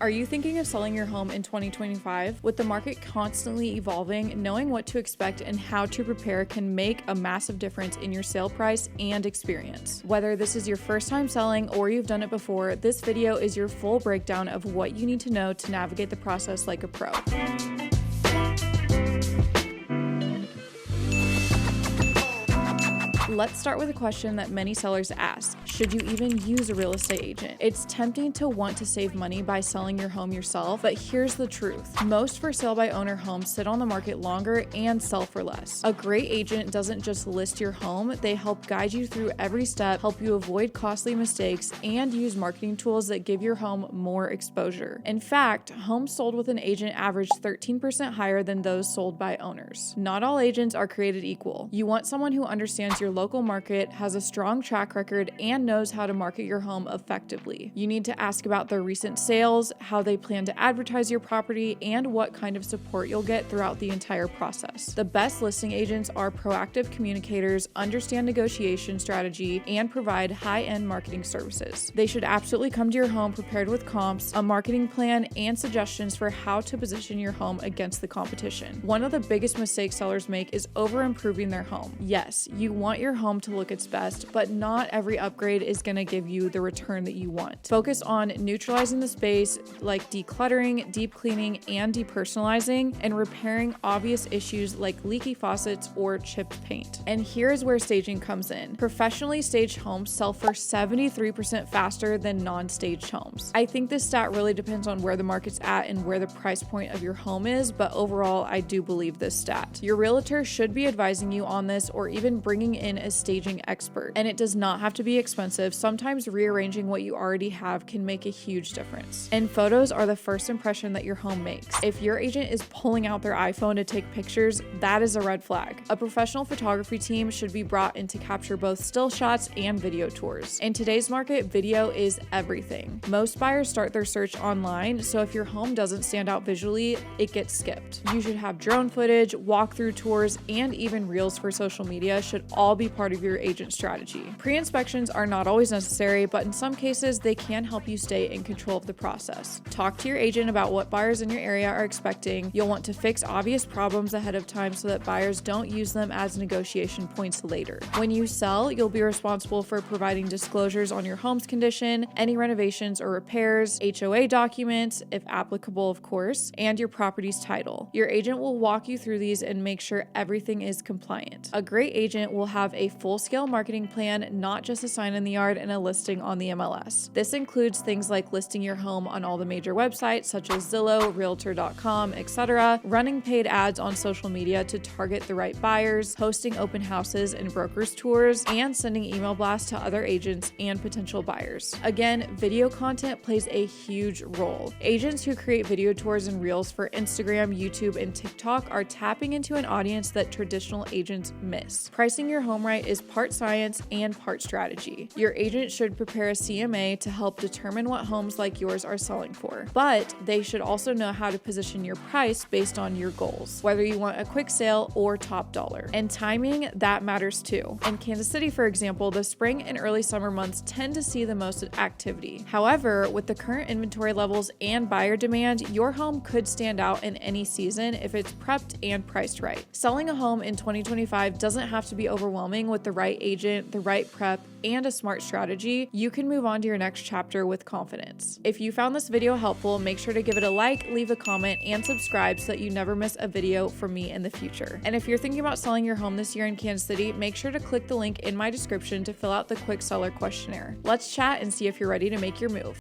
Are you thinking of selling your home in 2025? With the market constantly evolving, knowing what to expect and how to prepare can make a massive difference in your sale price and experience. Whether this is your first time selling or you've done it before, this video is your full breakdown of what you need to know to navigate the process like a pro. Let's start with a question that many sellers ask. Should you even use a real estate agent? It's tempting to want to save money by selling your home yourself, but here's the truth. Most for sale by owner homes sit on the market longer and sell for less. A great agent doesn't just list your home, they help guide you through every step, help you avoid costly mistakes, and use marketing tools that give your home more exposure. In fact, homes sold with an agent average 13% higher than those sold by owners. Not all agents are created equal. You want someone who understands your local market, has a strong track record, and knows how to market your home effectively. You need to ask about their recent sales, how they plan to advertise your property, and what kind of support you'll get throughout the entire process. The best listing agents are proactive communicators, understand negotiation strategy, and provide high-end marketing services. They should absolutely come to your home prepared with comps, a marketing plan, and suggestions for how to position your home against the competition. One of the biggest mistakes sellers make is over-improving their home. Yes, you want your home to look its best, but not every upgrade is going to give you the return that you want. Focus on neutralizing the space, like decluttering, deep cleaning, and depersonalizing, and repairing obvious issues like leaky faucets or chipped paint. And here's where staging comes in. Professionally staged homes sell for 73% faster than non-staged homes. I think this stat really depends on where the market's at and where the price point of your home is, but overall, I do believe this stat. Your realtor should be advising you on this or even bringing in a staging expert. And it does not have to be expensive. Sometimes rearranging what you already have can make a huge difference. And photos are the first impression that your home makes. If your agent is pulling out their iPhone to take pictures, that is a red flag. A professional photography team should be brought in to capture both still shots and video tours. In today's market, video is everything. Most buyers start their search online, so if your home doesn't stand out visually, it gets skipped. You should have drone footage, walkthrough tours, and even reels for social media should all be part of your agent strategy. Pre-inspections are not always necessary, but in some cases, they can help you stay in control of the process. Talk to your agent about what buyers in your area are expecting. You'll want to fix obvious problems ahead of time so that buyers don't use them as negotiation points later. When you sell, you'll be responsible for providing disclosures on your home's condition, any renovations or repairs, HOA documents, if applicable, of course, and your property's title. Your agent will walk you through these and make sure everything is compliant. A great agent will have a full-scale marketing plan, not just a sign in the yard and a listing on the MLS. This includes things like listing your home on all the major websites such as Zillow, Realtor.com, etc., running paid ads on social media to target the right buyers, hosting open houses and brokers tours, and sending email blasts to other agents and potential buyers. Again, video content plays a huge role. Agents who create video tours and reels for Instagram, YouTube, and TikTok are tapping into an audience that traditional agents miss. Pricing your home right is part science and part strategy. Your agent should prepare a CMA to help determine what homes like yours are selling for, but they should also know how to position your price based on your goals, whether you want a quick sale or top dollar. And timing, that matters too. In Kansas City, for example, the spring and early summer months tend to see the most activity. However, with the current inventory levels and buyer demand, your home could stand out in any season if it's prepped and priced right. Selling a home in 2025 doesn't have to be overwhelming. With the right agent, the right prep, and a smart strategy, you can move on to your next chapter with confidence. If you found this video helpful, make sure to give it a like, leave a comment, and subscribe so that you never miss a video from me in the future. And if you're thinking about selling your home this year in Kansas City, make sure to click the link in my description to fill out the quick seller questionnaire. Let's chat and see if you're ready to make your move.